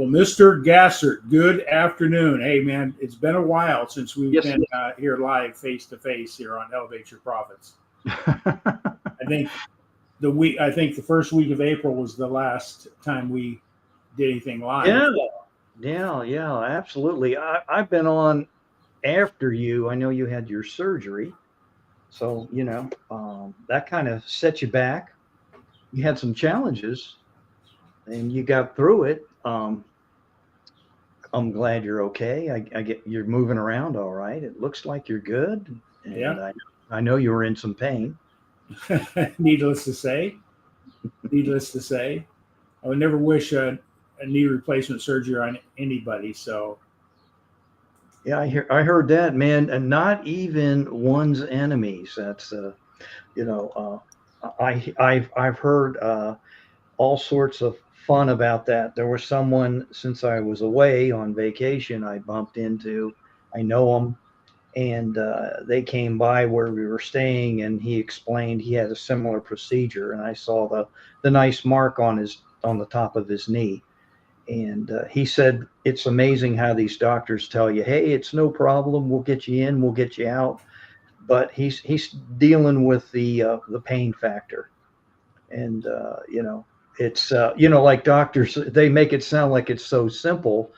Well, Mr. Gassert, good afternoon. Hey, man, it's been a while since we've Yes. been here live, face to face, here on Elevate Your Profits. I think the first week of April was the last time we did anything live. Yeah, absolutely. I've been on after you. I know you had your surgery, so that kind of set you back. You had some challenges, and you got through it. I'm glad you're okay. I get you're moving around all right. It looks like you're good, and Yeah. I know you were in some pain. Needless to say, I would never wish a knee replacement surgery on anybody. So Yeah, I heard that, man, and not even one's enemies. That's I've heard all sorts of fun about that. There was someone since I was away on vacation I bumped into. I know him, and they came by where we were staying, and he explained he had a similar procedure, and I saw the nice mark on the top of his knee. And he said it's amazing how these doctors tell you, "Hey, it's no problem. We'll get you in. We'll get you out." But he's dealing with the pain factor, and it's like doctors, they make it sound like it's so simple.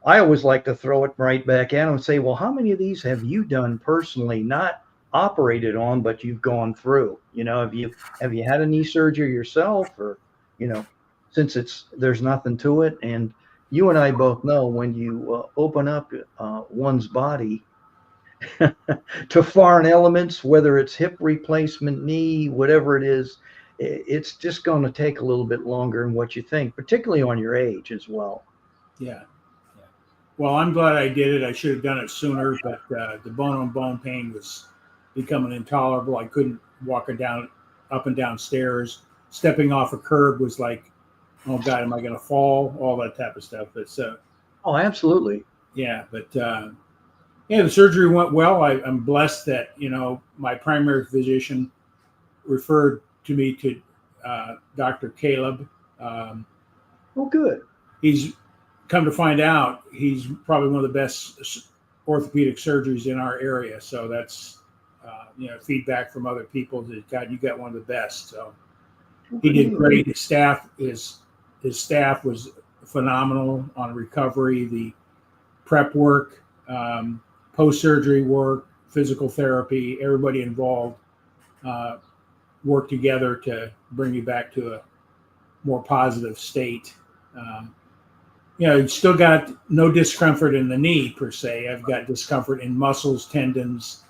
I always like to throw it right back at them and say, "Well, how many of these have you done personally, not operated on, but you've gone through? Have you had a knee surgery yourself, or since there's nothing to it?" And you and I both know when you open up one's body to foreign elements, whether it's hip replacement, knee, whatever it is, it's just going to take a little bit longer than what you think, particularly on your age as well. yeah. Well, I'm glad I did it. I should have done it sooner, but the bone-on-bone pain was becoming intolerable. I couldn't walk up and down stairs. Stepping off a curb was like, oh God, am I going to fall? All that type of stuff. But Oh, absolutely. yeah, but the surgery went well. I'm blessed that my primary physician referred to me to Dr. Caleb. Oh, good. He's come to find out he's probably one of the best orthopedic surgeries in our area. So that's feedback from other people that, God, you got one of the best. So he did great. His staff was phenomenal on recovery, the prep work, post-surgery work, physical therapy. Everybody involved worked together to bring you back to a more positive state. Still got no discomfort in the knee per se. I've got discomfort in muscles, tendons,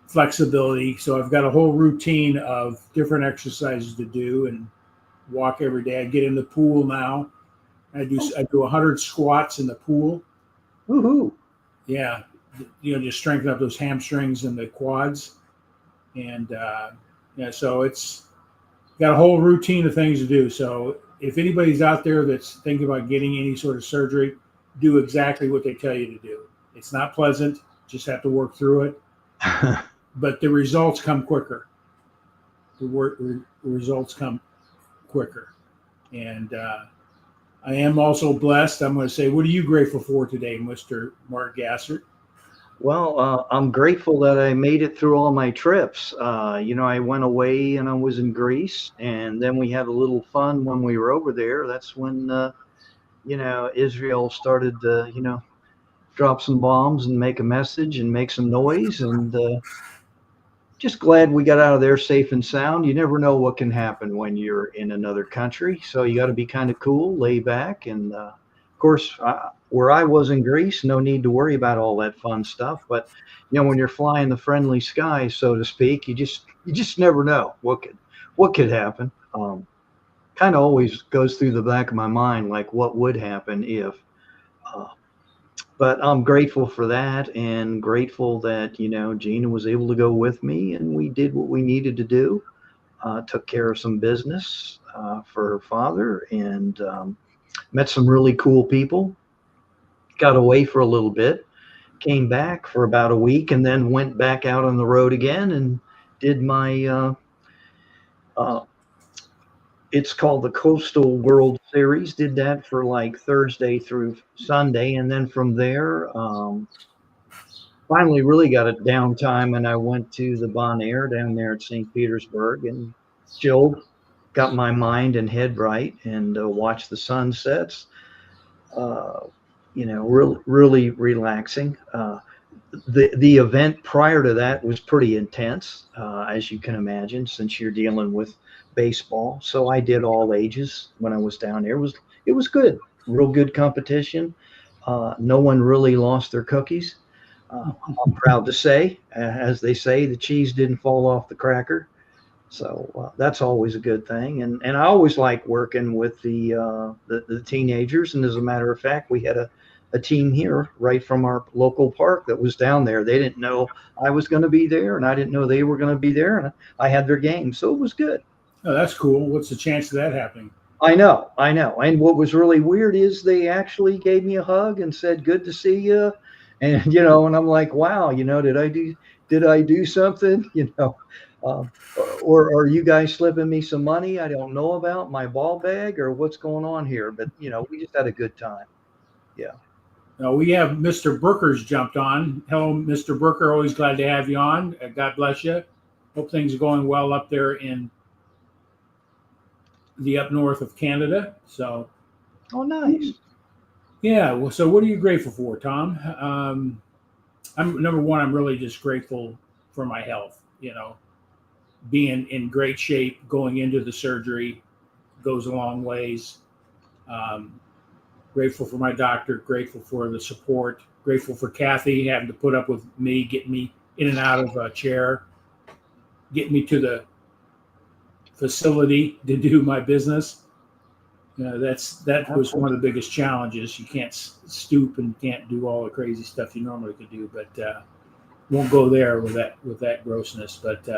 flexibility. So I've got a whole routine of different exercises to do and walk every day. I get in the pool now. I do 100 squats in the pool. Woohoo! Yeah, just strengthen up those hamstrings and the quads. And so it's got a whole routine of things to do. So if anybody's out there that's thinking about getting any sort of surgery, do exactly what they tell you to do. It's not pleasant. Just have to work through it. But the results come quicker. The results come quicker. And I am also blessed. I'm going to say, what are you grateful for today, Mr. Mark Gassert? Well, I'm grateful that I made it through all my trips. I went away and I was in Greece, and then we had a little fun when we were over there. That's when, Israel started to, drop some bombs and make a message and make some noise. And just glad we got out of there safe and sound. You never know what can happen when you're in another country. So you got to be kind of cool, lay back. And of course, where I was in Greece, no need to worry about all that fun stuff. But when you're flying the friendly sky, so to speak, you just never know what could happen. Kind of always goes through the back of my mind, like what would happen if. But I'm grateful for that, and grateful that Gina was able to go with me, and we did what we needed to do. Took care of some business for her father, and met some really cool people. Got away for a little bit, came back for about a week, and then went back out on the road again and did my It's called the Coastal World Series. Did that for like Thursday through Sunday, and then from there, finally really got a downtime, and I went to the Bon Air down there at St. Petersburg and chilled, got my mind and head right, and watched the sunsets. Uh, really relaxing. The event prior to that was pretty intense, as you can imagine, since you're dealing with baseball. So I did all ages when I was down there. It was good, real good competition. No one really lost their cookies. I'm proud to say, as they say, the cheese didn't fall off the cracker. So that's always a good thing. And I always like working with the teenagers. And as a matter of fact, we had a team here right from our local park that was down there. They didn't know I was going to be there, and I didn't know they were going to be there. And I had their game, so it was good. Oh, that's cool. What's the chance of that happening? I know, I know. And what was really weird is they actually gave me a hug and said, "Good to see you." And and I'm like, "Wow, did I do something?" Um, or are you guys slipping me some money I don't know about, my ball bag, or what's going on here? But we just had a good time. Yeah. We have Mr. Brooker's jumped on. Hello, Mr. Brooker. Always glad to have you on. God bless you. Hope things are going well up there in the up north of Canada. So, Oh, nice. yeah. Well, so what are you grateful for, Tom? I'm number one. I'm really just grateful for my health. Being in great shape going into the surgery goes a long ways. Um, Grateful for my doctor. Grateful for the support. Grateful for Kathy having to put up with me, getting me in and out of a chair, getting me to the facility to do my business. That was one of the biggest challenges. You can't stoop and can't do all the crazy stuff you normally could do, but won't go there with that grossness. But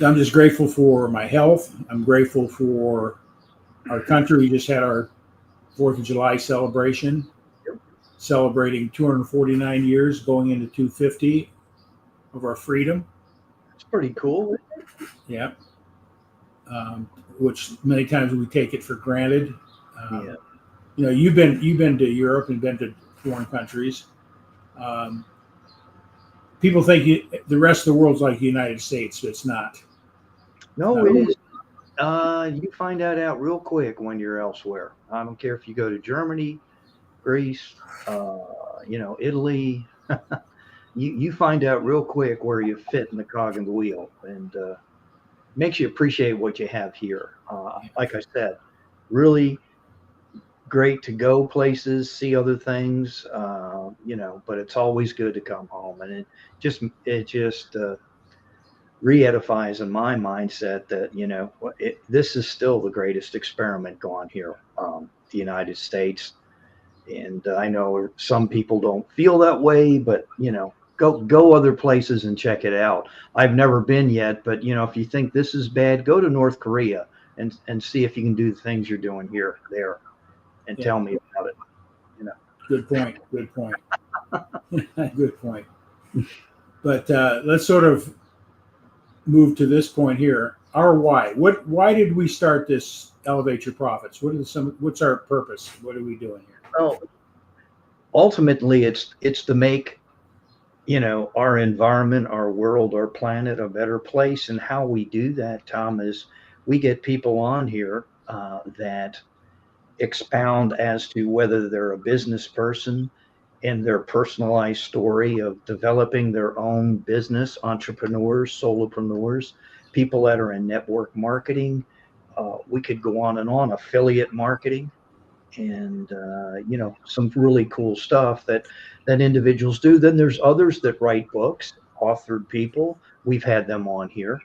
I'm just grateful for my health. I'm grateful for our country. We just had our 4th of July celebration, celebrating 249 years, going into 250 of our freedom. It's pretty cool. Yeah. Which many times we take it for granted. Yeah. You've been to Europe and been to foreign countries. People think the rest of the world's like the United States, but it's not. No, it is. You find that out real quick when you're elsewhere. I don't care if you go to Germany, Greece, Italy. You find out real quick where you fit in the cog and the wheel, and makes you appreciate what you have here. Like I said, really great to go places, see other things, but it's always good to come home, and it just re-edifies in my mindset that this is still the greatest experiment going here, the United States. And I know some people don't feel that way, but go other places and check it out. I've never been yet, but if you think this is bad, go to North Korea and see if you can do the things you're doing there, and tell me about it. Good point. Good point. Good point. But let's sort of move to this point here. Our why. Why did we start this Elevate Your Profits? What's our purpose? What are we doing here? Well, ultimately, it's to make our environment, our world, our planet a better place. And how we do that, Tom, is we get people on here that expound as to whether they're a business person and their personalized story of developing their own business, entrepreneurs, solopreneurs, people that are in network marketing. We could go on, affiliate marketing, and some really cool stuff that individuals do. Then there's others that write books, authored people. We've had them on here,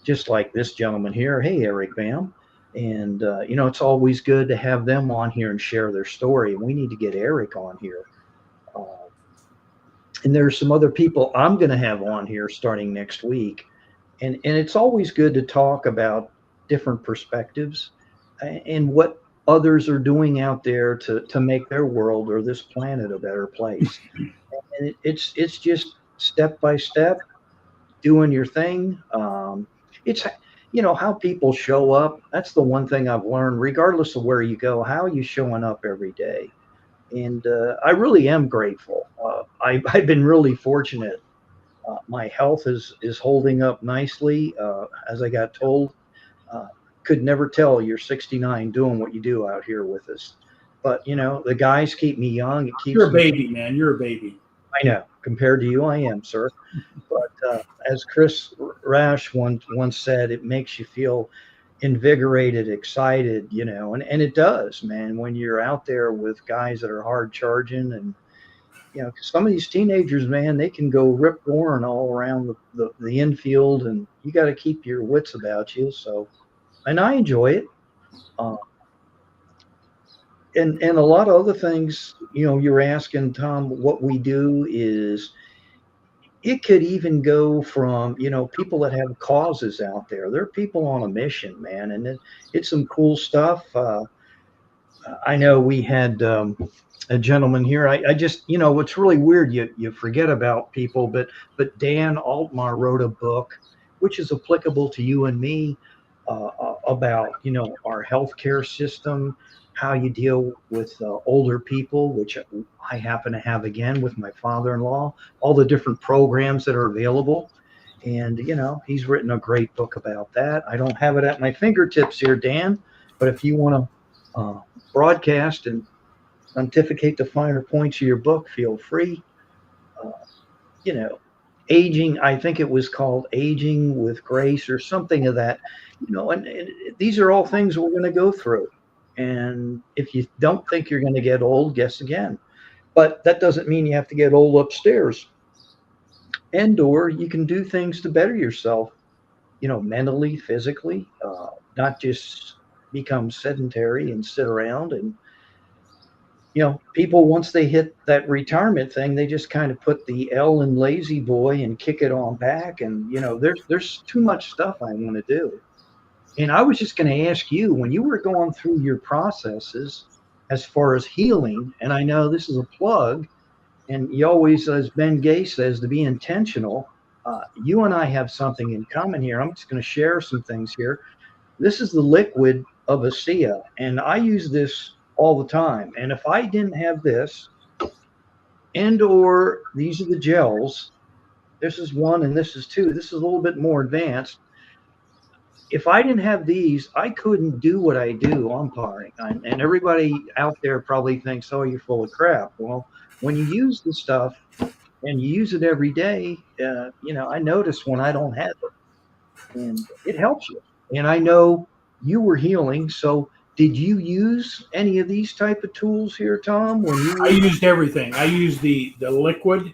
just like this gentleman here. Hey, Eric Bam. And it's always good to have them on here and share their story. And we need to get Eric on here. And there's some other people I'm going to have on here starting next week. And it's always good to talk about different perspectives and what others are doing out there to make their world or this planet a better place. And it's just step by step doing your thing. It's how people show up. That's the one thing I've learned, regardless of where you go, how are you showing up every day? And I really am grateful. I've been really fortunate. My health is holding up nicely. As I got told, uh, could never tell you're 69 doing what you do out here with us. But the guys keep me young. It You're keeps a me. baby, man. You're a baby. I know, compared to you, I am, sir. But as Chris Rash once said, it makes you feel invigorated, excited, and it does, man, when you're out there with guys that are hard charging. And 'cause some of these teenagers, man, they can go rip roaring all around the infield, and you got to keep your wits about you. So, and I enjoy it. Uh, and a lot of other things, you're asking, Tom, what we do is it could even go from people that have causes out there. There are people on a mission, man, and it's some cool stuff. I know we had a gentleman here. I just what's really weird, you forget about people, but Dan Altmar wrote a book which is applicable to you and me, about our healthcare system, how you deal with older people, which I happen to have again with my father-in-law, all the different programs that are available. And he's written a great book about that. I don't have it at my fingertips here, Dan, but if you want to broadcast and pontificate the finer points of your book, feel free. Uh, you know, Aging, I think it was called Aging with Grace or something of that, and these are all things we're going to go through. And if you don't think you're going to get old, guess again. But that doesn't mean you have to get old upstairs. And or you can do things to better yourself, mentally, physically, not just become sedentary and sit around. And people, once they hit that retirement thing, they just kind of put the L in lazy boy and kick it on back. And there's too much stuff I want to do. And I was just going to ask you, when you were going through your processes as far as healing, and I know this is a plug, and you always, as Ben Gay says, to be intentional. You and I have something in common here. I'm just going to share some things here. This is the liquid of ASEA, and I use this all the time. And if I didn't have this, and or these are the gels, this is one and this is two. This is a little bit more advanced. If I didn't have these, I couldn't do what I do umpiring. And everybody out there probably thinks, oh, you're full of crap. Well, when you use the stuff and you use it every day, I notice when I don't have it, and it helps you. And I know you were healing, so did you use any of these type of tools here, Tom? When you I used everything. I used the liquid,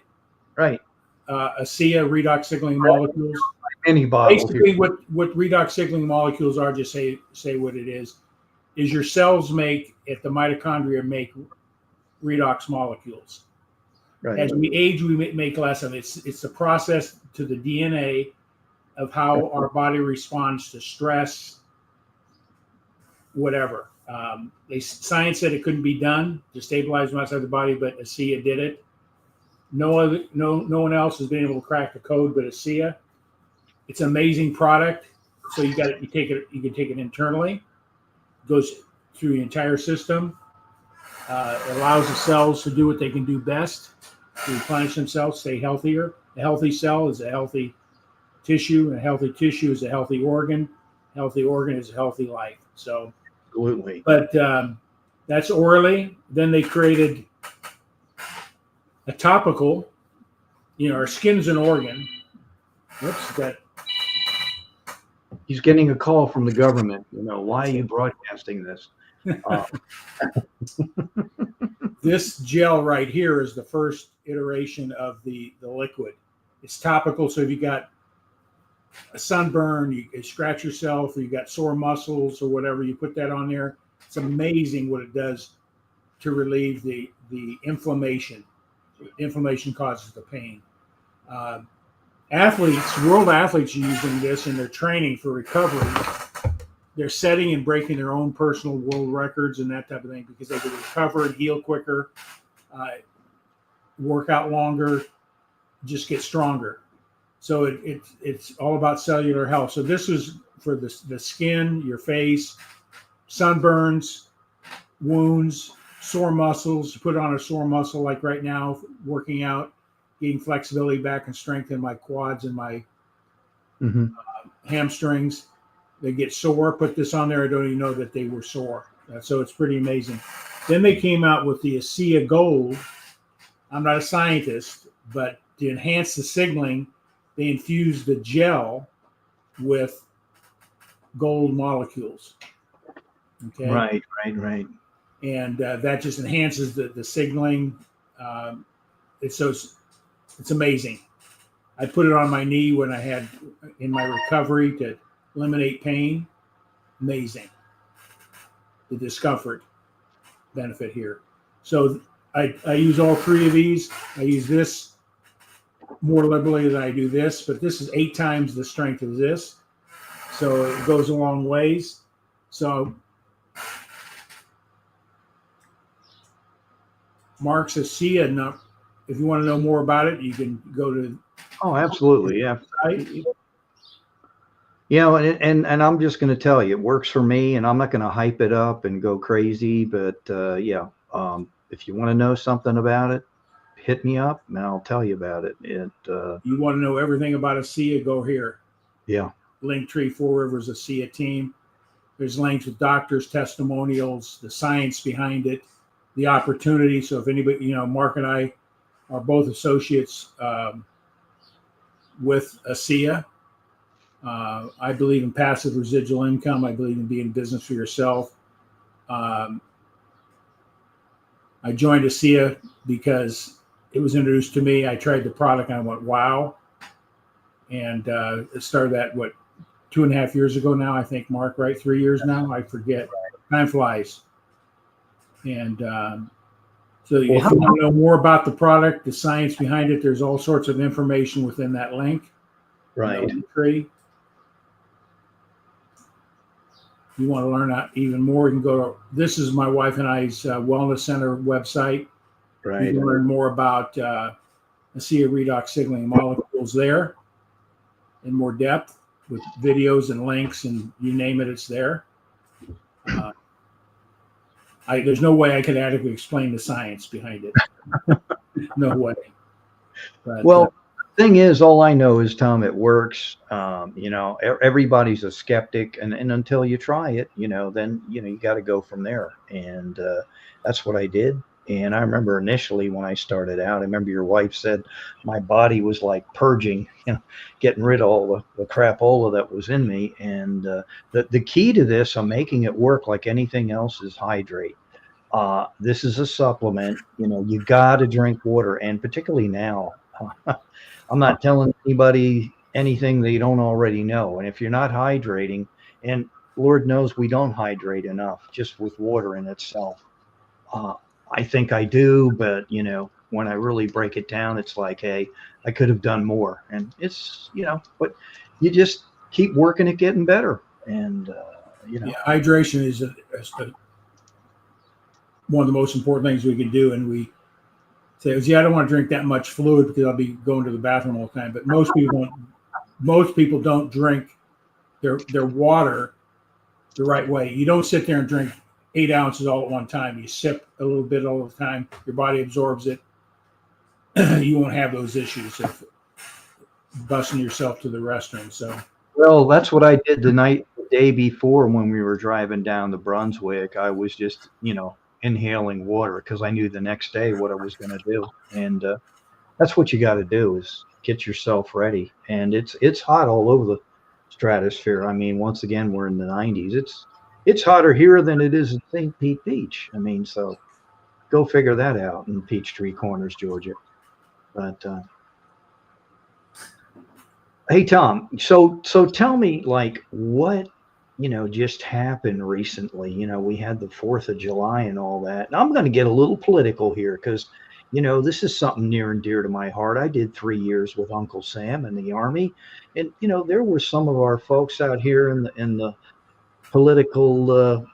right, ASEA redox signaling molecules. any bottle Basically, here. what redox signaling molecules are, just say what it is your cells make at the mitochondria make redox molecules. Right. As we age, we make less of it. It's the process to the DNA of how our body responds to stress, whatever. Science said it couldn't be done to stabilize outside the body, but ASEA did it. No one else has been able to crack the code but ASEA. It's an amazing product. So you can take it internally. It goes through the entire system. It allows the cells to do what they can do best, to replenish themselves, stay healthier. A healthy cell is a healthy tissue, and a healthy tissue is a healthy organ. A healthy organ is a healthy life. So, absolutely. But that's orally. Then they created a topical. Our skin's an organ. Whoops, that. He's getting a call from the government. Why are you broadcasting this? This gel right here is the first iteration of the liquid. It's topical, so if you got a sunburn, you scratch yourself, or you got sore muscles or whatever, you put that on there. It's amazing what it does to relieve the inflammation. Inflammation causes the pain. World athletes are using this in their training for recovery. They're setting and breaking their own personal world records and that type of thing because they can recover and heal quicker, work out longer, just get stronger. So it's all about cellular health. So this was for the skin, your face, sunburns, wounds, sore muscles. Put on a sore muscle like right now, working out, getting flexibility back and strength in my quads and my hamstrings. They get sore. Put this on there. I don't even know that they were sore. So it's pretty amazing. Then they came out with the ASEA Gold. I'm not a scientist, but to enhance the signaling, they infused the gel with gold molecules. Okay. Right. And that just enhances the signaling. It's amazing. I put it on my knee when I had in my recovery to eliminate pain. Amazing. The discomfort benefit here. So I use all three of these. I use this more liberally than I do this, but this is 8 times the strength of this. So it goes a long ways. So Mark's ASEA. If you want to know more about it, you can go to. Oh, absolutely. Yeah. And I'm just going to tell you, it works for me, and I'm not going to hype it up and go crazy. But if you want to know something about it, hit me up and I'll tell you about it. You want to know everything about ASEA? Go here. Yeah. Linktree, Four Rivers ASEA team. There's links with doctors' testimonials, the science behind it, the opportunity. So if anybody, Mark and I are both associates with ASEA. I believe in passive residual income. I believe in being in business for yourself. I joined ASEA because it was introduced to me. I tried the product and I went, wow. And it started that, 2.5 years ago now, I think, Mark, right? 3 years now? I forget. Time flies. And so if you want to know more about the product, the science behind it, there's all sorts of information within that link. Right. You want to learn even more, you can go to, this is my wife and I's Wellness Center website. Right. You can learn more about ASEA redox signaling molecules there in more depth with videos and links and you name it, it's there. There's no way I could adequately explain the science behind it. No way. But, thing is, all I know is, Tom, it works. Everybody's a skeptic, and until you try it, then you got to go from there. And that's what I did. And I remember initially when I started out, I remember your wife said my body was like purging, getting rid of all the crapola that was in me. And the key to this, on making it work like anything else, is hydrate. This is a supplement. You got to drink water, and particularly now. I'm not telling anybody anything they don't already know. And if you're not hydrating, and Lord knows we don't hydrate enough just with water in itself. I think I do, but when I really break it down, it's like, hey, I could have done more. And it's, but you just keep working at getting better. And, hydration is one of the most important things we can do. And we say, I don't want to drink that much fluid because I'll be going to the bathroom all the time. But most people don't drink their water the right way. You don't sit there and drink 8 ounces all at one time. You sip a little bit all the time. Your body absorbs it. You won't have those issues of busting yourself to the restroom. So, well, that's what I did the day before when we were driving down to Brunswick. I was just, inhaling water because I knew the next day what I was going to do. And that's what you got to do, is get yourself ready. And it's hot all over the stratosphere. I mean, once again, we're in the 90s. It's hotter here than it is in St. Pete Beach. I mean, so go figure that out in Peachtree Corners, Georgia. But hey, Tom, so tell me, like, what just happened recently. We had the 4th of July and all that. And I'm going to get a little political here because, this is something near and dear to my heart. I did 3 years with Uncle Sam in the Army. And, there were some of our folks out here in the political,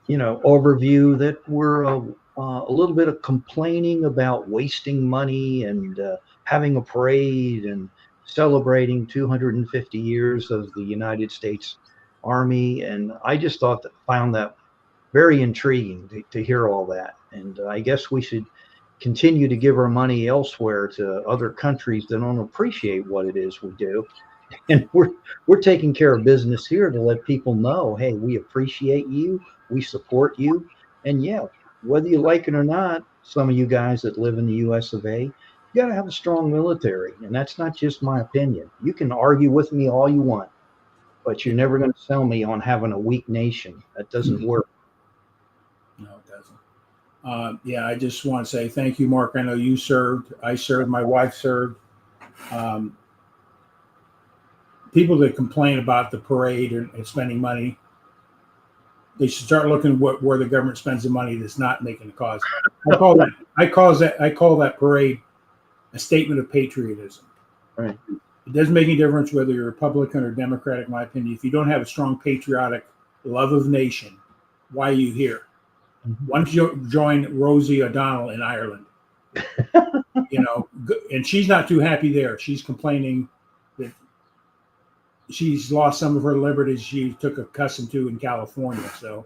overview that were a little bit of complaining about wasting money and having a parade and celebrating 250 years of the United States Army, and I just found that very intriguing to hear all that. And I guess we should continue to give our money elsewhere to other countries that don't appreciate what it is we do. And we're taking care of business here to let people know, hey, we appreciate you, we support you, and yeah, whether you like it or not, some of you guys that live in the U.S. of A. You got to have a strong military, and that's not just my opinion. You can argue with me all you want, but you're never going to sell me on having a weak nation. That doesn't work. No, it doesn't. Yeah, I just want to say thank you, Mark. I know you served. I served. My wife served. People that complain about the parade and spending money, they should start looking where the government spends the money that's not making a cause. I call that parade a statement of patriotism. Right. It doesn't make any difference whether you're Republican or Democratic, in my opinion. If you don't have a strong patriotic love of nation, why are you here? Mm-hmm. Why don't you join Rosie O'Donnell in Ireland? And she's not too happy there. She's complaining that she's lost some of her liberties she took accustomed to in California. So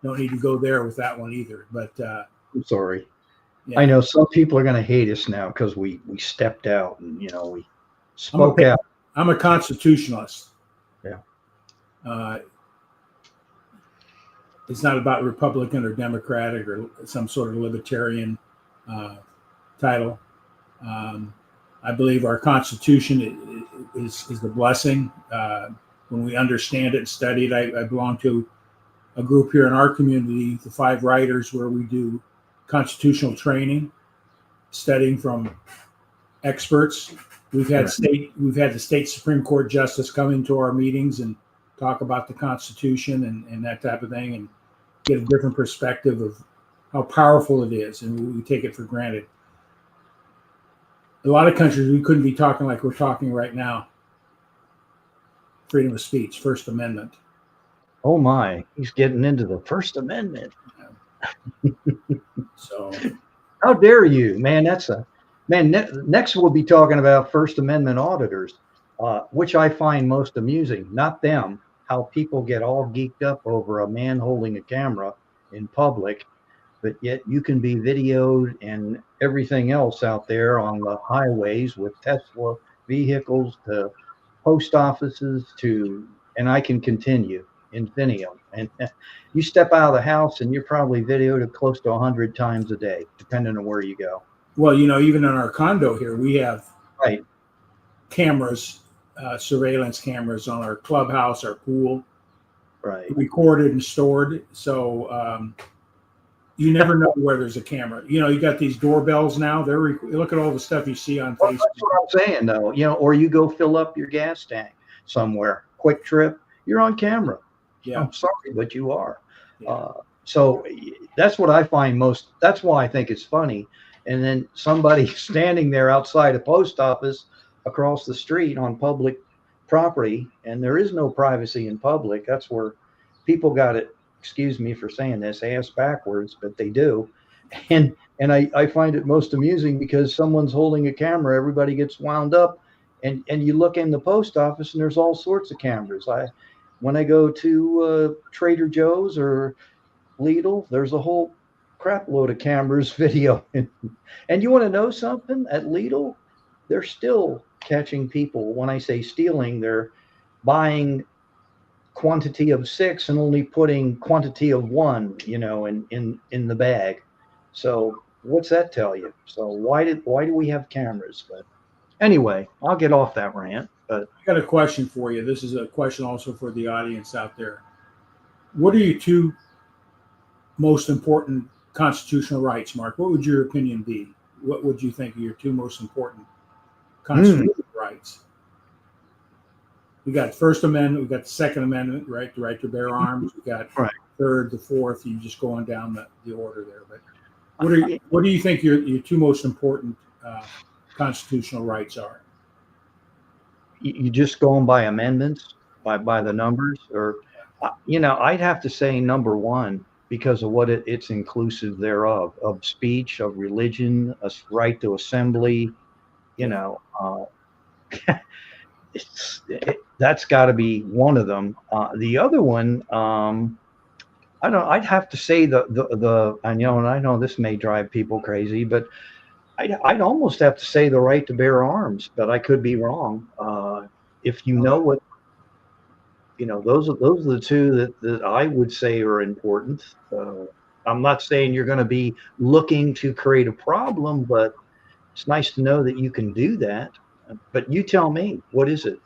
don't need to go there with that one either. But I'm sorry. Yeah. I know some people are going to hate us now because we stepped out and we spoke out. I'm a constitutionalist. Yeah. It's not about Republican or Democratic or some sort of libertarian title. I believe our Constitution is a blessing. When we understand it and study it, I belong to a group here in our community, the 5 Writers, where we do constitutional training, studying from experts. We've had the state Supreme Court justice come into our meetings and talk about the Constitution and that type of thing, and get a different perspective of how powerful it is, and we take it for granted. A lot of countries, we couldn't be talking like we're talking right now. Freedom of speech, First Amendment. Oh my, he's getting into the First Amendment. So, how dare you, man? Next we'll be talking about First Amendment auditors, which I find most amusing. Not them, how people get all geeked up over a man holding a camera in public, but yet you can be videoed and everything else out there on the highways with Tesla vehicles to post offices and I can continue infinitum. And you step out of the house and you're probably videoed close to 100 times a day, depending on where you go. Well, even in our condo here, we have cameras, surveillance cameras on our clubhouse, our pool, recorded and stored. So you never know where there's a camera. You got these doorbells now. Look at all the stuff you see on Facebook. That's what I'm saying, though. Or you go fill up your gas tank somewhere, quick trip, you're on camera. Yeah. I'm sorry, but you are. Yeah. So that's what I find most. That's why I think it's funny. And then somebody standing there outside a post office across the street on public property, and there is no privacy in public. That's where people got it. Excuse me for saying this, ass backwards, but they do. And I find it most amusing because someone's holding a camera, everybody gets wound up, and you look in the post office and there's all sorts of cameras. When I go to Trader Joe's or Lidl, there's a whole crap load of cameras video. And you want to know something? At Lidl, they're still catching people. When I say stealing, they're buying quantity of 6 and only putting quantity of 1, in the bag. So what's that tell you? So why do we have cameras? But anyway, I'll get off that rant. But I got a question for you. This is a question also for the audience out there. What are your 2 most important constitutional rights, Mark? What would your opinion be? What would you think are your 2 most important constitutional rights? We got First Amendment, we got the Second Amendment, right? The right to bear arms. We got third, the fourth. You just going down the order there. But what do you think your 2 most important constitutional rights are? You just going by amendments, by the numbers, or I'd have to say number 1 because of what it's inclusive thereof, of speech, of religion, a right to assembly. that's got to be one of them. The other one, I don't. I'd have to say the I know, and I know this may drive people crazy, but I'd almost have to say the right to bear arms, but I could be wrong. If you know what, those are the two that I would say are important. I'm not saying you're going to be looking to create a problem, but it's nice to know that you can do that. But you tell me, what is it?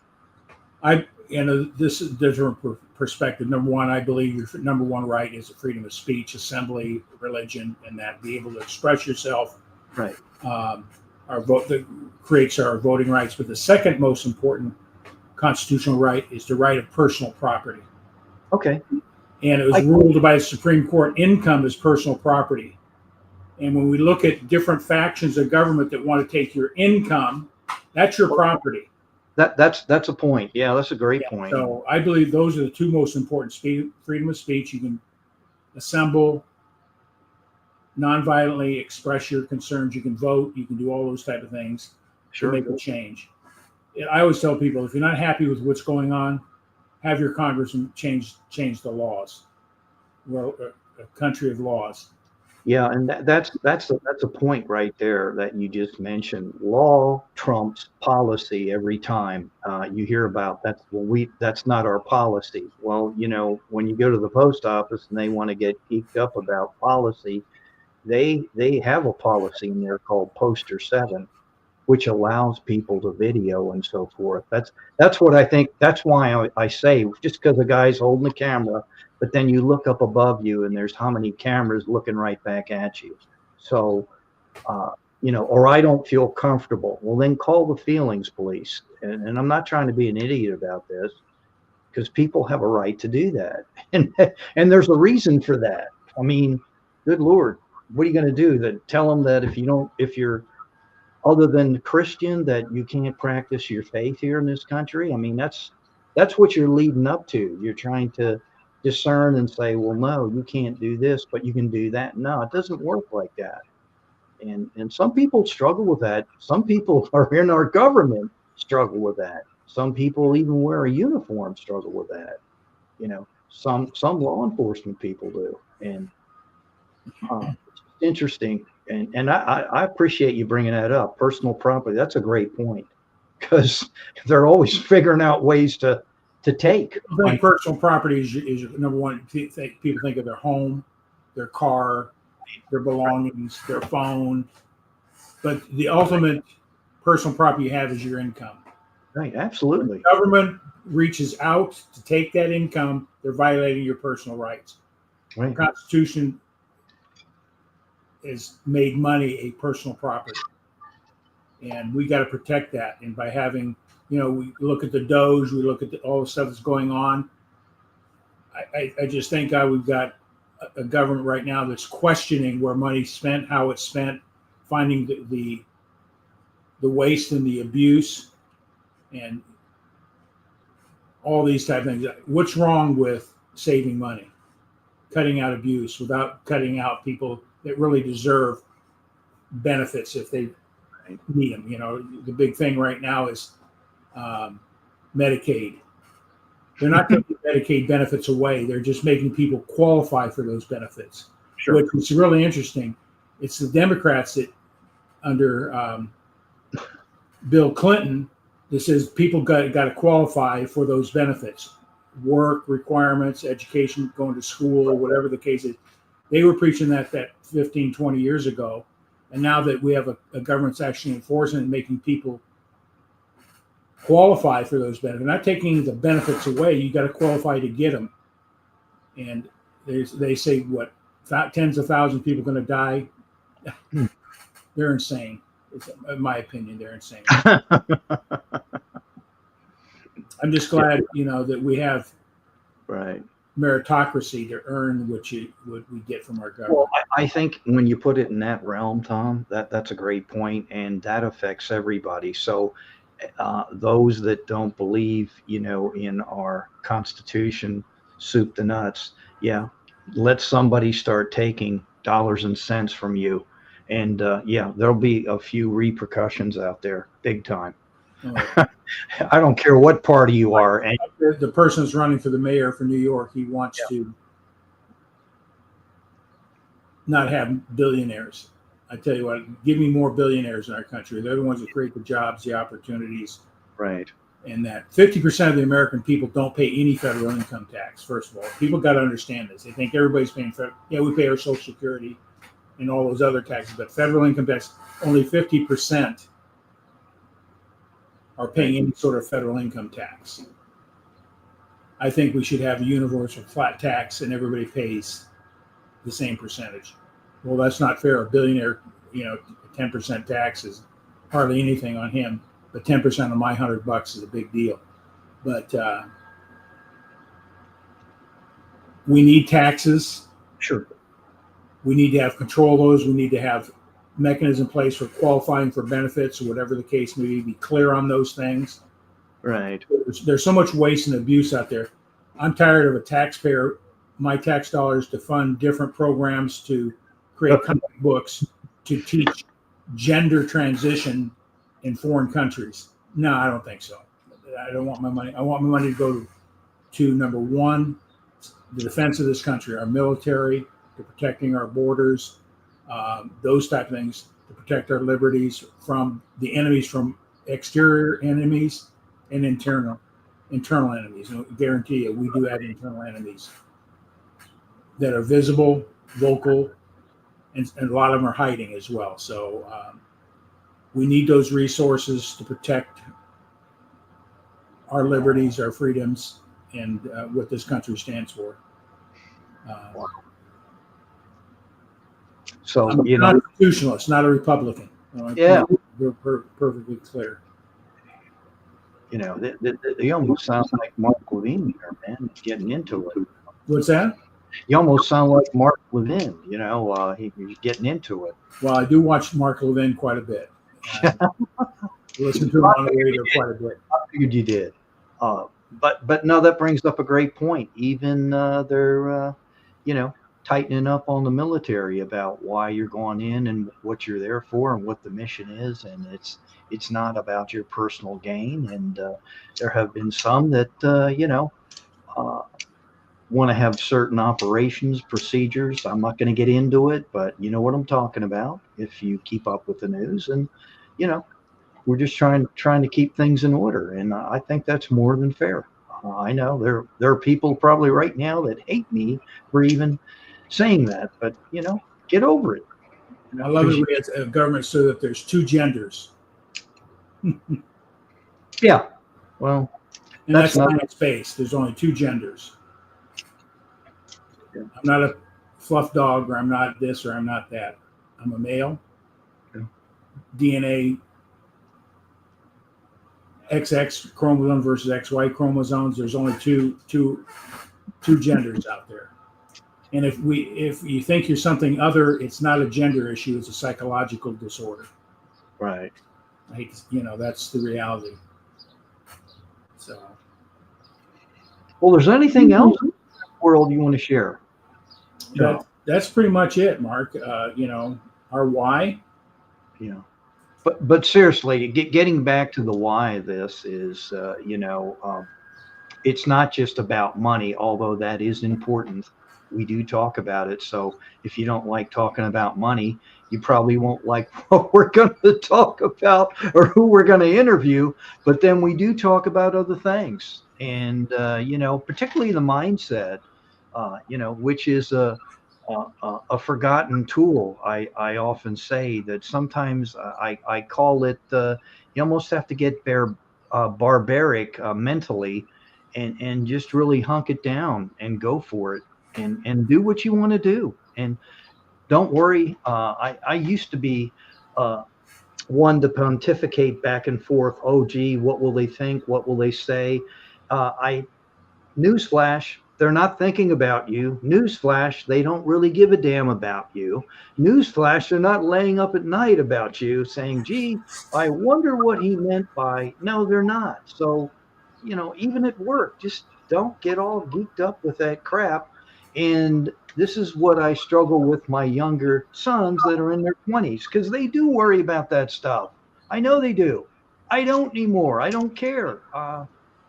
This is a different perspective. Number one, I believe your number one right is the freedom of speech, assembly, religion, and that be able to express yourself. Right. Our vote that creates our voting rights. But the second most important constitutional right is the right of personal property. Okay. And it was ruled by the Supreme Court, income is personal property. And when we look at different factions of government that want to take your income, that's your property. That's a point. Yeah, that's a great point. So I believe those are the two most important: freedom of speech. You can assemble, nonviolently express your concerns. You can vote. You can do all those type of things to make a change. I always tell people, if you're not happy with what's going on, have your congressman change the laws. We're a country of laws. Yeah, and that's a point right there that you just mentioned. Law trumps policy every time. You hear about that's not our policy. Well, when you go to the post office and they want to get geeked up about policy, they have a policy in there called Poster 7, which allows people to video and so forth. That's what I think. That's why I say, just because the guy's holding the camera, but then you look up above you and there's how many cameras looking right back at you. So, or I don't feel comfortable. Well, then call the feelings police. And I'm not trying to be an idiot about this, because people have a right to do that. And there's a reason for that. I mean, good Lord, what are you going to do? That tell them that if you're other than Christian, that you can't practice your faith here in this country? I mean, that's what you're leading up to. You're trying to discern and say, well, no, you can't do this, but you can do that. No, it doesn't work like that. And some people struggle with that. Some people are in our government struggle with that. Some people even wear a uniform struggle with that. Some law enforcement people do. And it's interesting. And I appreciate you bringing that up. Personal property. That's a great point, because they're always figuring out ways to take. I think personal property is number one. People think of their home, their car, their belongings, their phone. But the ultimate personal property you have is your income. Right. Absolutely. When the government reaches out to take that income, they're violating your personal rights. Right. The Constitution has made money a personal property, and we got to protect that. And by having, we look at the Doge, we look at all the stuff that's going on. I just thank God we've got a government right now that's questioning where money's spent, how it's spent, finding the waste and the abuse, and all these type of things. What's wrong with saving money, cutting out abuse without cutting out people that really deserve benefits if they need them? The big thing right now is Medicaid. They're not taking Medicaid benefits away. They're just making people qualify for those benefits, which is really interesting. It's the Democrats that, under Bill Clinton, that says people got to qualify for those benefits, work requirements, education, going to school, or whatever the case is. They were preaching that 15, 20 years ago. And now that we have a government that's actually enforcing and making people qualify for those benefits, not taking the benefits away, you got to qualify to get them. And they say, what, tens of thousands of people going to die? They're insane. In my opinion, they're insane. I'm just glad, that we have meritocracy to earn what we get from our government. Well, I think when you put it in that realm, Tom, that's a great point, and that affects everybody. So those that don't believe, in our Constitution, soup to nuts, let somebody start taking dollars and cents from you, and there'll be a few repercussions out there, big time. Oh, I don't care what party you are. And the person that's running for the mayor for New York, he wants to not have billionaires. I tell you what, give me more billionaires in our country. They're the ones that create the jobs, the opportunities, right. and that 50% of the American people don't pay any federal income tax. First of all, people got to understand this. They think everybody's paying federal. Yeah, we pay our Social Security and all those other taxes, but federal income tax, only 50% are paying any sort of federal income tax. I think we should have a universal flat tax and everybody pays the same percentage. Well, that's not fair. A billionaire, 10% tax is hardly anything on him, but 10% of my $100 is a big deal. But we need taxes. Sure. We need to have control of those. We need to have mechanism in place for qualifying for benefits or whatever the case may be. Be clear on those things. Right. There's so much waste and abuse out there. I'm tired of a taxpayer, my tax dollars to fund different programs to create comic books to teach gender transition in foreign countries. No, I don't think so. I don't want my money. I want my money to go to number one, the defense of this country, our military, to protecting our borders, those type of things, to protect our liberties from the enemies, from exterior enemies and internal enemies. And I guarantee you, we do have internal enemies that are visible, vocal, and a lot of them are hiding as well. So we need those resources to protect our liberties, our freedoms, and what this country stands for. So, I'm a constitutionalist, not a Republican. Yeah. We're perfectly clear. He almost sounds like Mark Levine here, man, getting into it. What's that? You almost sound like Mark Levin, he's getting into it. Well, I do watch Mark Levin quite a bit. Listen to him on the radio quite a bit. I figured you did. But no, that brings up a great point. Even they're, tightening up on the military about why you're going in and what you're there for and what the mission is. And it's not about your personal gain. And there have been some that, want to have certain operations, procedures. I'm not going to get into it, but you know what I'm talking about if you keep up with the news. And, we're just trying to keep things in order. And I think that's more than fair. I know there are people probably right now that hate me for even saying that, but, get over it. I love it when it's a government so that there's two genders. Yeah. Well, and that's science-based. There's only two genders. Yeah. I'm not a fluff dog, or I'm not this, or I'm not that. I'm a male. Yeah. DNA XX chromosome versus XY chromosomes. There's only two genders out there. And if you think you're something other, it's not a gender issue. It's a psychological disorder. Right. That's the reality. So. Well, there's anything else in the world you want to share? That's pretty much it, Mark. Our why. Yeah. But seriously, getting back to the why of this is, it's not just about money, although that is important. We do talk about it. So if you don't like talking about money, you probably won't like what we're going to talk about or who we're going to interview. But then we do talk about other things. And, particularly the mindset, which is a forgotten tool. I often say that sometimes I call it, you almost have to get barbaric mentally and just really hunk it down and go for it and do what you want to do. And don't worry. I used to be one to pontificate back and forth. Oh, gee, what will they think? What will they say? Newsflash, they're not thinking about you. Newsflash, they don't really give a damn about you. Newsflash, they're not laying up at night about you saying, gee, I wonder what he meant by, no, they're not. So, even at work, just don't get all geeked up with that crap. And this is what I struggle with my younger sons that are in their 20s, because they do worry about that stuff. I know they do. I don't anymore. I don't care.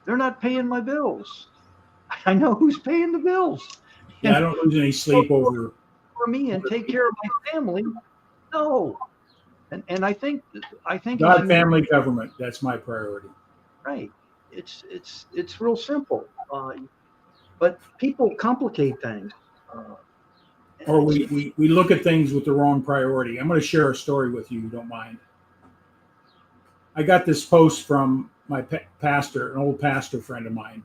They're not paying my bills. I know who's paying the bills. Yeah, I don't lose any sleep over for me and take care of my family. No. And I think as God, you family, government. That's my priority. right, it's real simple. But people complicate things. Uh, and Or it's we look at things with the wrong priority. I'm going to share a story with you, don't mind. I got this post from my pastor, an old pastor friend of mine.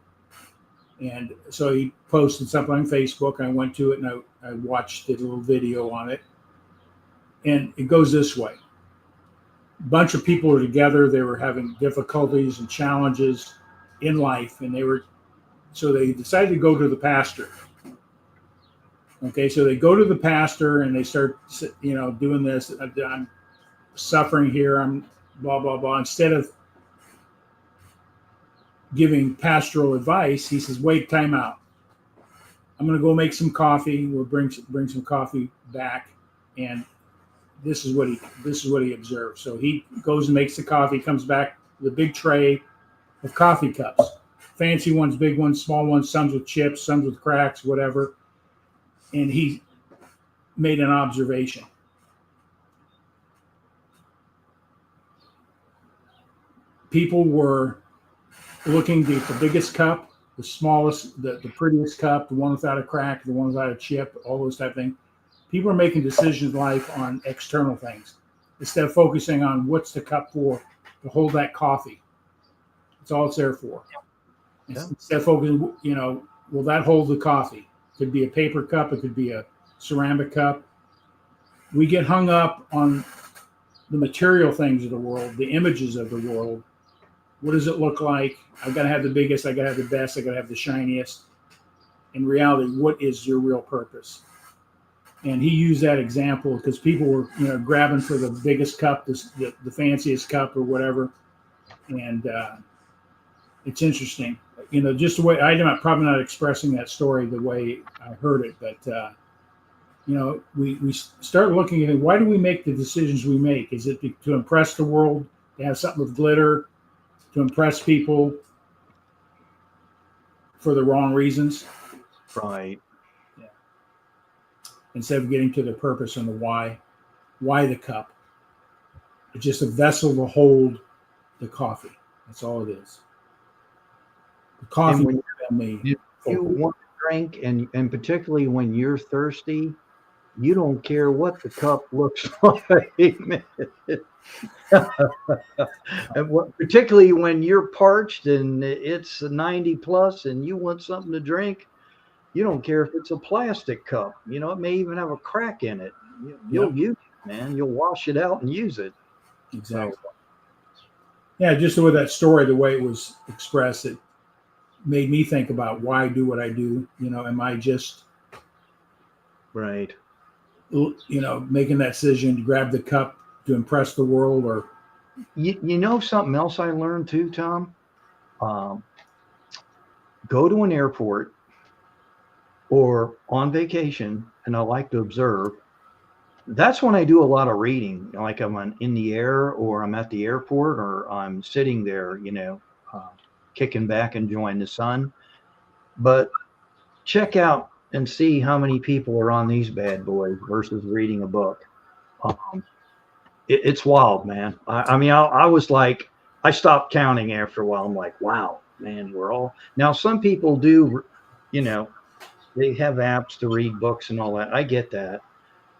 And so he posted something on Facebook. I went to it and I watched a little video on it. And it goes this way. A bunch of people were together. They were having difficulties and challenges in life. And so they decided to go to the pastor. Okay, so they go to the pastor and they start, doing this. I'm suffering here. I'm blah, blah, blah. Instead of giving pastoral advice, he says, wait, time out. I'm going to go make some coffee. We'll bring some coffee back. And this is what he observed. So he goes and makes the coffee, comes back with a big tray of coffee cups. Fancy ones, big ones, small ones, some with chips, some with cracks, whatever. And he made an observation. People were looking at the biggest cup, the smallest, the prettiest cup, the one without a crack, the one without a chip, all those type of things. People are making decisions in life on external things instead of focusing on what's the cup for, to hold that coffee. That's all it's there for. Yeah. Instead of focusing, will that hold the coffee? It could be a paper cup. It could be a ceramic cup. We get hung up on the material things of the world, the images of the world. What does it look like? I've got to have the biggest. I got to have the best. I got to have the shiniest. In reality, what is your real purpose? And he used that example because people were, grabbing for the biggest cup, the fanciest cup or whatever. And it's interesting, just the way I'm probably not expressing that story the way I heard it, but we start looking at it. Why do we make the decisions we make? Is it to impress the world, to have something with glitter, to impress people for the wrong reasons? right. Yeah. Instead of getting to the purpose and the why the cup. It's just a vessel to hold the coffee. That's all it is. The coffee. And when you want to drink, and particularly when you're thirsty, you don't care what the cup looks like. And particularly when you're parched and it's 90 plus and you want something to drink, you don't care if it's a plastic cup. It may even have a crack in it. You'll use it, man. You'll wash it out and use it. Exactly. So, yeah, just with that story, the way it was expressed, it made me think about why I do what I do. Am I just right? Making that decision to grab the cup to impress the world, or something else I learned too, Tom. Go to an airport or on vacation, and I like to observe. That's when I do a lot of reading, like I'm in the air or I'm at the airport or I'm sitting there, kicking back, enjoying the sun. But check out and see how many people are on these bad boys versus reading a book. It's wild, man. I was like, I stopped counting after a while. I'm like, wow, man, now some people do, they have apps to read books and all that. I get that.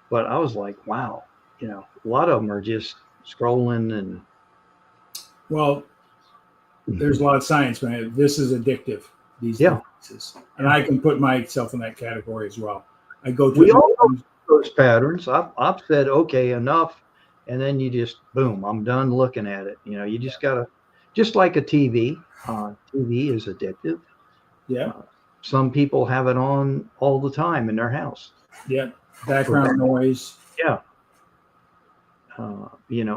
But I was like, wow, a lot of them are just scrolling and. Well, there's a lot of science behind it. This is addictive, these devices. And I can put myself in that category as well. We all know those patterns. I've said, okay, enough. And then you just, boom, I'm done looking at it. You just gotta, just like a TV. TV is addictive. Yeah. Some people have it on all the time in their house. Yeah. Background noise. Yeah.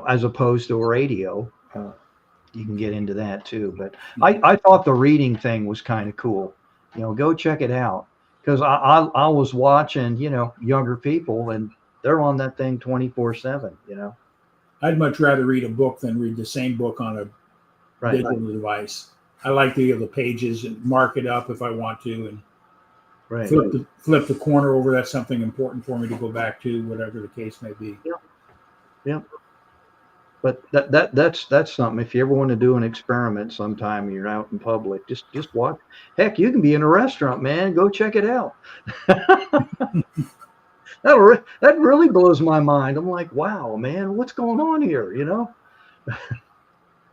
As opposed to a radio. You can get into that too. But I thought the reading thing was kind of cool. Go check it out. Because I was watching, younger people, and they're on that thing 24/7, I'd much rather read a book than read the same book on a Right. digital device. I like to be able to pages and mark it up if I want to, and Right. flip the corner over. That's something important for me to go back to, whatever the case may be. Yep. But that's something. If you ever want to do an experiment sometime and you're out in public, just watch. Heck, you can be in a restaurant, man. Go check it out. That really blows my mind. I'm like, wow, man, what's going on here?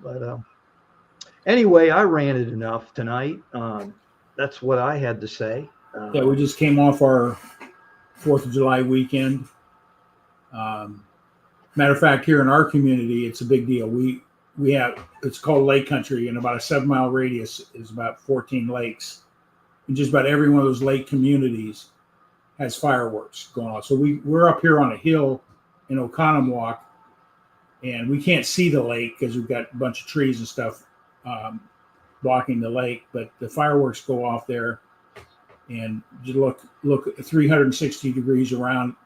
But anyway, I ranted enough tonight. That's what I had to say. Yeah, we just came off our 4th of July weekend. Matter of fact, here in our community, it's a big deal. We have, it's called Lake Country, and about a 7-mile radius is about 14 lakes. And just about every one of those lake communities has fireworks going on. So we're up here on a hill in Oconomowoc, and we can't see the lake because we've got a bunch of trees and stuff blocking the lake. But the fireworks go off there, and you look 360 degrees around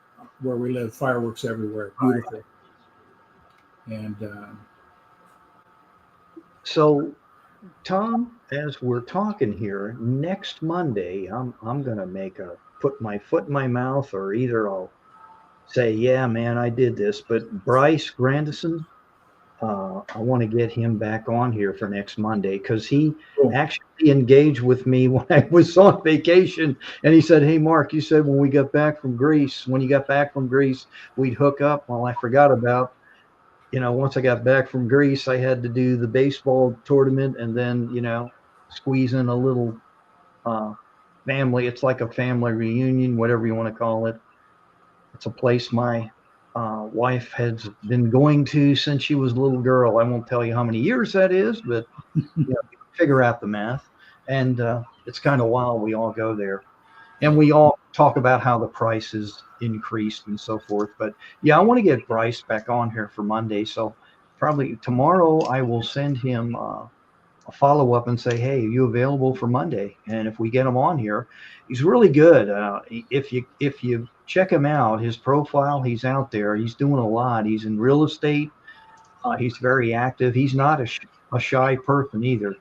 where we live. Fireworks everywhere, beautiful. And so, Tom, as we're talking here, next Monday, I'm gonna put my foot in my mouth, or either I'll say, yeah, man, I did this. But Bryce Grandison, I want to get him back on here for next Monday, because he actually engaged with me when I was on vacation, and he said, hey, Mark, you said when you got back from Greece, we'd hook up. Well, I forgot about, once I got back from Greece, I had to do the baseball tournament, and then, squeeze in a little family. It's like a family reunion, whatever you want to call it. It's a place my wife has been going to since she was a little girl. I won't tell you how many years that is, but figure out the math. And it's kind of wild. We all go there, and we all talk about how the price has increased and so forth. But yeah, I want to get Bryce back on here for Monday. So probably tomorrow I will send him a follow up and say, hey, are you available for Monday? And if we get him on here, he's really good. If you check him out, his profile, he's out there. He's doing a lot. He's in real estate. He's very active. He's not a shy person either.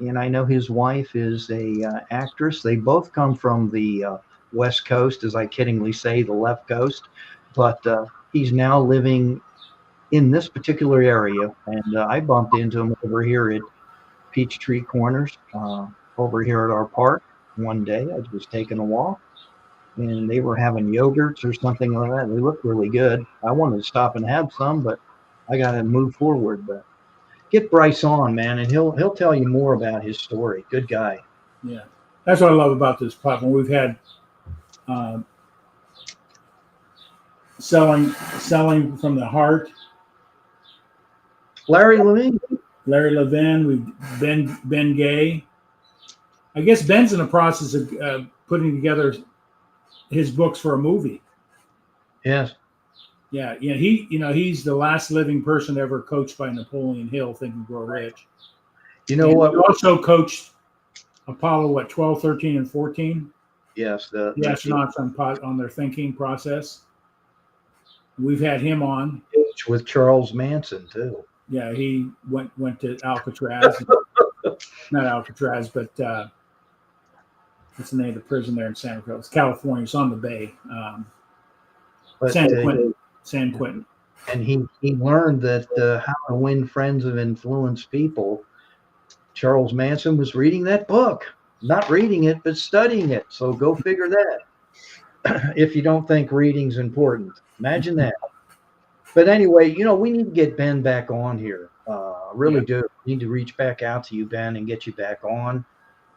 And I know his wife is a actress. They both come from the West Coast, as I kiddingly say, the left coast. But he's now living in this particular area. And I bumped into him over here at Peachtree Corners, over here at our park one day. I was taking a walk, and they were having yogurts or something like that. They looked really good. I wanted to stop and have some, but I got to move forward. But get Bryce on, man, and he'll tell you more about his story. Good guy. Yeah, that's what I love about this platform. We've had selling from the heart. Larry Levine. We've Ben Gay. I guess Ben's in the process of putting together his books for a movie. Yes. Yeah. He's the last living person ever coached by Napoleon Hill, Think and Grow Rich. You know what? He also coached Apollo, 12, 13, and 14? Yes. The astronauts on their thinking process. We've had him on. With Charles Manson, too. Yeah, he went to Alcatraz. Not Alcatraz, but what's the name of the prison there in San Francisco? It's California. It's on the bay. San Quentin. And he learned that how to win friends and influence people. Charles Manson was reading that book. Not reading it, but studying it. So go figure that. If you don't think reading's important. Imagine that. But anyway, we need to get Ben back on here. Really do. We need to reach back out to you, Ben, and get you back on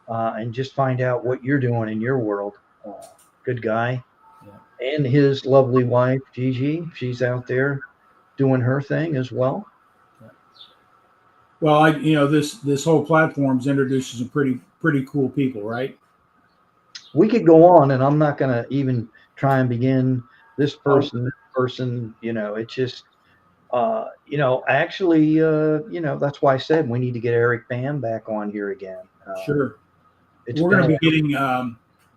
and just find out what you're doing in your world. Good guy. Yeah. And his lovely wife, Gigi, she's out there doing her thing as well. Yeah. Well, this whole platform's introduces some pretty cool people, right? We could go on, and I'm not going to even try and begin this person. It's just, actually, that's why I said we need to get Eric Bam back on here again. Sure. We're going to be getting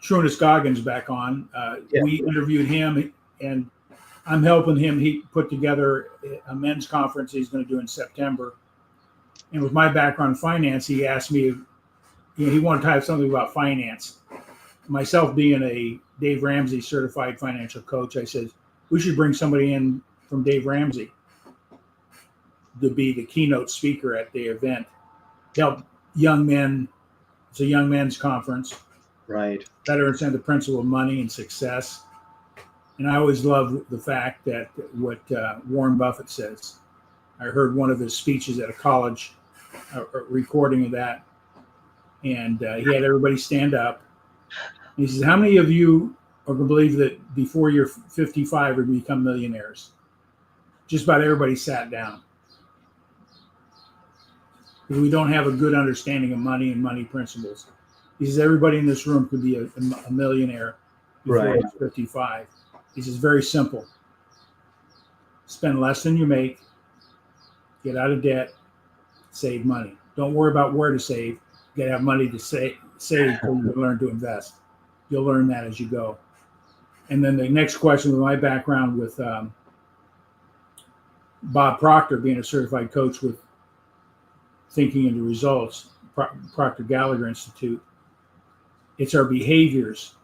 Trunis Goggins back on. We interviewed him, and I'm helping him. He put together a men's conference he's going to do in September. And with my background in finance, he asked me, he wanted to have something about finance. Myself being a Dave Ramsey certified financial coach, I said, we should bring somebody in from Dave Ramsey to be the keynote speaker at the event. Help young men. It's a young men's conference. Right. Better understand the principle of money and success. And I always love the fact that what Warren Buffett says. I heard one of his speeches at a college, a recording of that, and he had everybody stand up. And he says, how many of you are going to believe that before you're 55 you're going to become millionaires? Just about everybody sat down. Because we don't have a good understanding of money and money principles. He says, everybody in this room could be a millionaire before he's 55. He says, very simple. Spend less than you make, get out of debt, save money. Don't worry about where to save. You got to have money to save before you learn to invest. You'll learn that as you go. And then the next question, with my background with Bob Proctor being a certified coach with Thinking into Results, Proctor Gallagher Institute, it's our behaviors.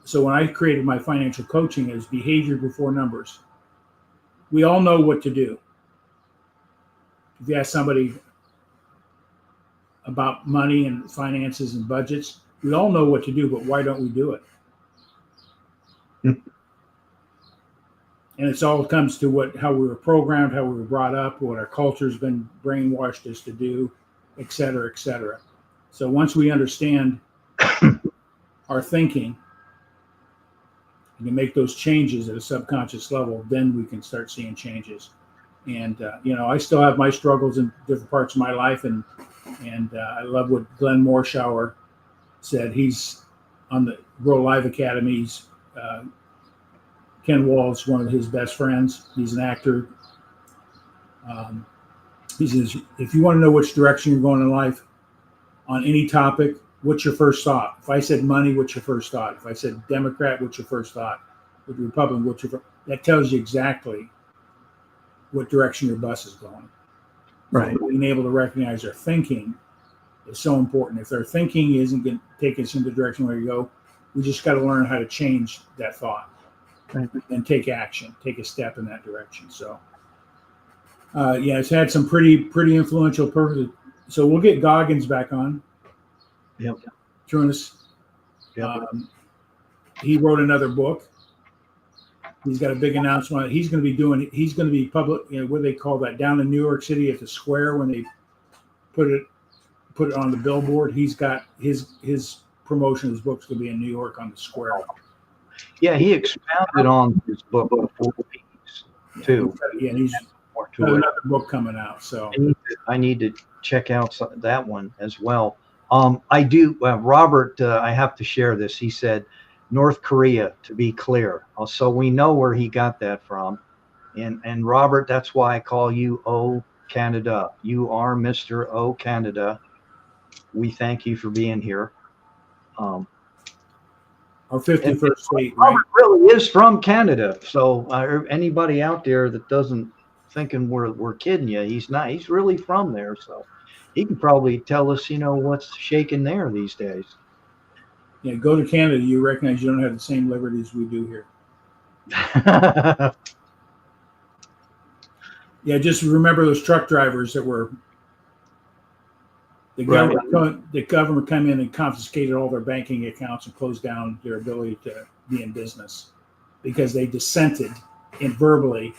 So when I created my financial coaching, it was behavior before numbers. We all know what to do. If you ask somebody about money and finances and budgets, we all know what to do, but why don't we do it? And it's all comes to how we were programmed, how we were brought up, what our culture's been brainwashed us to do, et cetera, et cetera. So once we understand our thinking and can make those changes at a subconscious level, then we can start seeing changes. And I still have my struggles in different parts of my life, and I love what Glenn Morshower said. He's on the Grow Live Academies. Ken Wall's one of his best friends. He's an actor. He says, if you want to know which direction you're going in life on any topic, what's your first thought? If I said money, what's your first thought? If I said Democrat, what's your first thought? If Republican, what's your first? That tells you exactly what direction your bus is going. Right. So being able to recognize their thinking is so important. If their thinking isn't going to take us in the direction where you go, we just got to learn how to change that thought. Right. And take action, take a step in that direction. So, it's had some pretty influential purposes. So we'll get Goggins back on. Yep. Trunis. Yep. He wrote another book. He's got a big announcement. He's going to be public. What do they call that? Down in New York City at the Square when they put it on the billboard. He's got his promotion of his book's going to be in New York on the Square. Yeah, he expounded on his book before too. Yeah, he's got another book coming out. So I need to check out that one as well. I do, Robert. I have to share this. He said North Korea, to be clear. So we know where he got that from. And Robert, that's why I call you O Canada. You are Mr. O Canada. We thank you for being here. Our 51st state, right? Robert really is from Canada. So anybody out there that doesn't thinking we're kidding you, he's not. He's really from there. So he can probably tell us, what's shaking there these days. Yeah, go to Canada. You recognize you don't have the same liberties we do here. Yeah, just remember those truck drivers that were the government come in and confiscated all their banking accounts and closed down their ability to be in business because they dissented verbally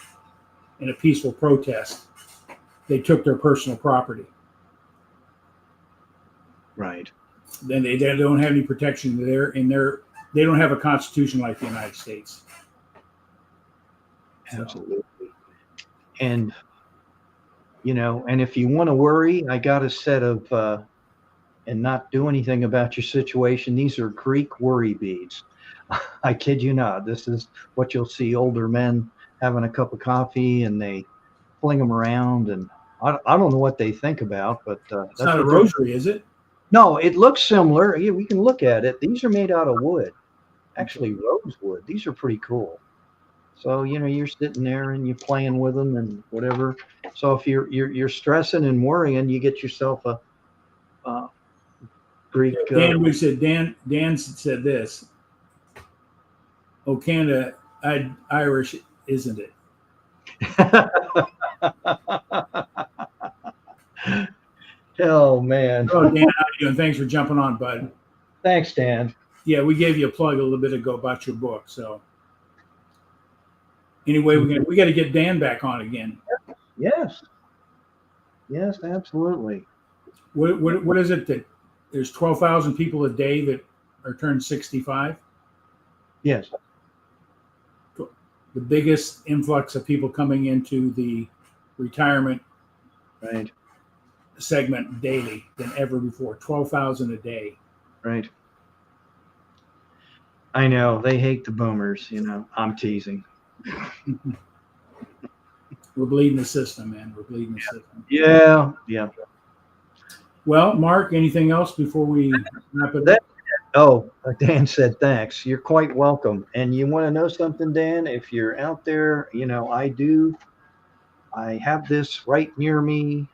in a peaceful protest. They took their personal property. Right. Then they don't have any protection. They don't have a constitution like the United States. Absolutely. And and if you want to worry, I got a set of and not do anything about your situation. These are Greek worry beads. I kid you not. This is what you'll see older men having a cup of coffee and they fling them around. And I don't know what they think about, but it's not a rosary, is it? No, it looks similar. Yeah, we can look at it. These are made out of wood, actually rosewood. These are pretty cool. So, you're sitting there and you're playing with them and whatever. So if you're stressing and worrying, you get yourself a Greek. Dan said this. Oh, Canada, Irish, isn't it? Oh man. Oh, Dan, how you doing? Thanks for jumping on, bud. Thanks, Dan. Yeah, we gave you a plug a little bit ago about your book. So anyway, we got to get Dan back on again. Yes. Yes, absolutely. What is it that there's 12,000 people a day that are turned 65? Yes. The biggest influx of people coming into the retirement Right. segment daily than ever before. 12,000 a day. Right. I know they hate the boomers. I'm teasing. We're bleeding the system, man. We're bleeding the system. Yeah. Yeah. Well, Mark, anything else before we wrap it up? Oh, Dan said thanks. You're quite welcome. And you want to know something, Dan? If you're out there, I have this right near me,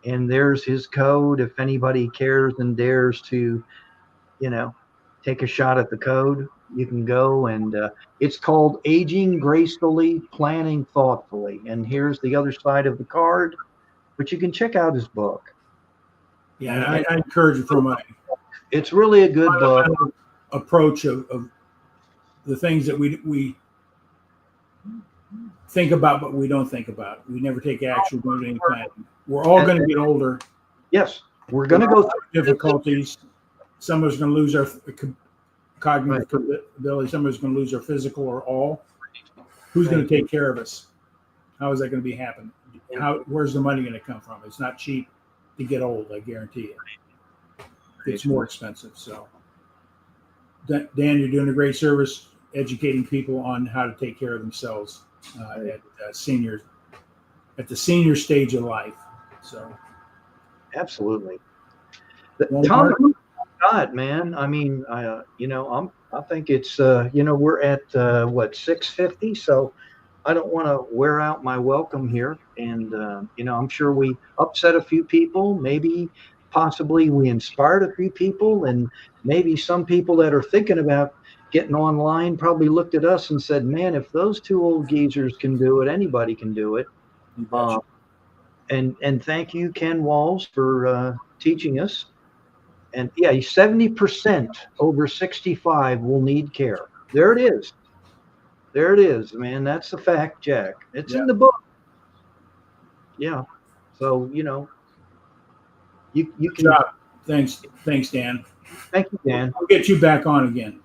and there's his code. If anybody cares and dares to, take a shot at the code, you can go, and it's called Aging Gracefully, Planning Thoughtfully. And here's the other side of the card, but you can check out his book. Yeah, I encourage you from it's really a good book. Approach of the things that we think about, but we don't think about. We never take action. We don't do any planning. We're all going to get older. Yes, we're going to go through difficulties. Some of us are going to lose our cognitive ability. Some of us are going to lose our physical or all. Who's going to take care of us? How is that going to be happening? Where's the money going to come from? It's not cheap to get old, I guarantee you. It's more expensive. So, Dan, you're doing a great service educating people on how to take care of themselves at the senior stage of life. So, absolutely. Well, Tom, God, man. I mean, I think it's we're at 6:50, so I don't want to wear out my welcome here, and I'm sure we upset a few people, maybe possibly we inspired a few people, and maybe some people that are thinking about getting online probably looked at us and said, man, if those two old geezers can do it, anybody can do it. And thank you, Ken Walls, for teaching us. And 70% over 65 will need care. There it is. There it is, man. That's the fact, Jack. It's in the book. Yeah. So, you can. Job. Thanks, Dan. Thank you, Dan. I'll get you back on again.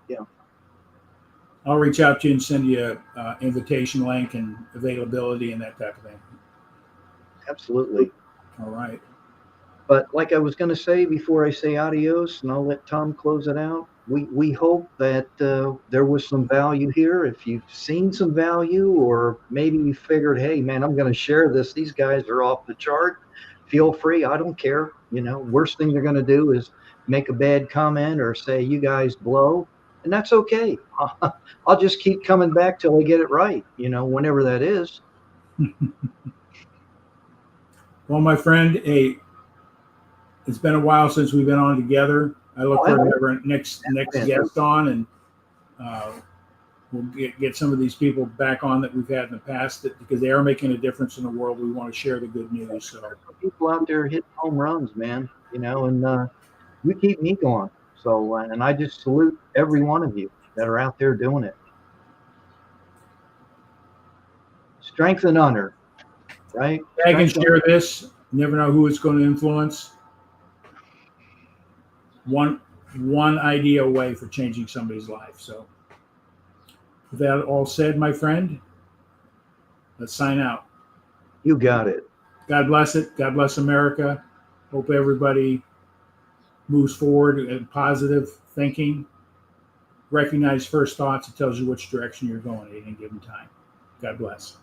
Yeah. I'll reach out to you and send you an invitation link and availability and that type of thing. Absolutely. All right. But like I was going to say before I say adios, and I'll let Tom close it out, we hope that there was some value here. If you've seen some value, or maybe you figured, hey, man, I'm going to share this. These guys are off the chart. Feel free. I don't care. Worst thing they're going to do is make a bad comment or say, you guys blow. And that's okay. I'll just keep coming back till I get it right, whenever that is. Well, my friend, it's been a while since we've been on together. I look forward to having our next guest on, and we'll get some of these people back on that we've had in the past, because they are making a difference in the world. We want to share the good news. So people out there hitting home runs, man, and you keep me going. So, and I just salute every one of you that are out there doing it. Strength and honor, right? Tag and share this. You never know who it's going to influence. One idea away for changing somebody's life. So with that all said, my friend, let's sign out. You got it. God bless it. God bless America. Hope everybody moves forward in positive thinking. Recognize first thoughts. It tells you which direction you're going at any given time. God bless.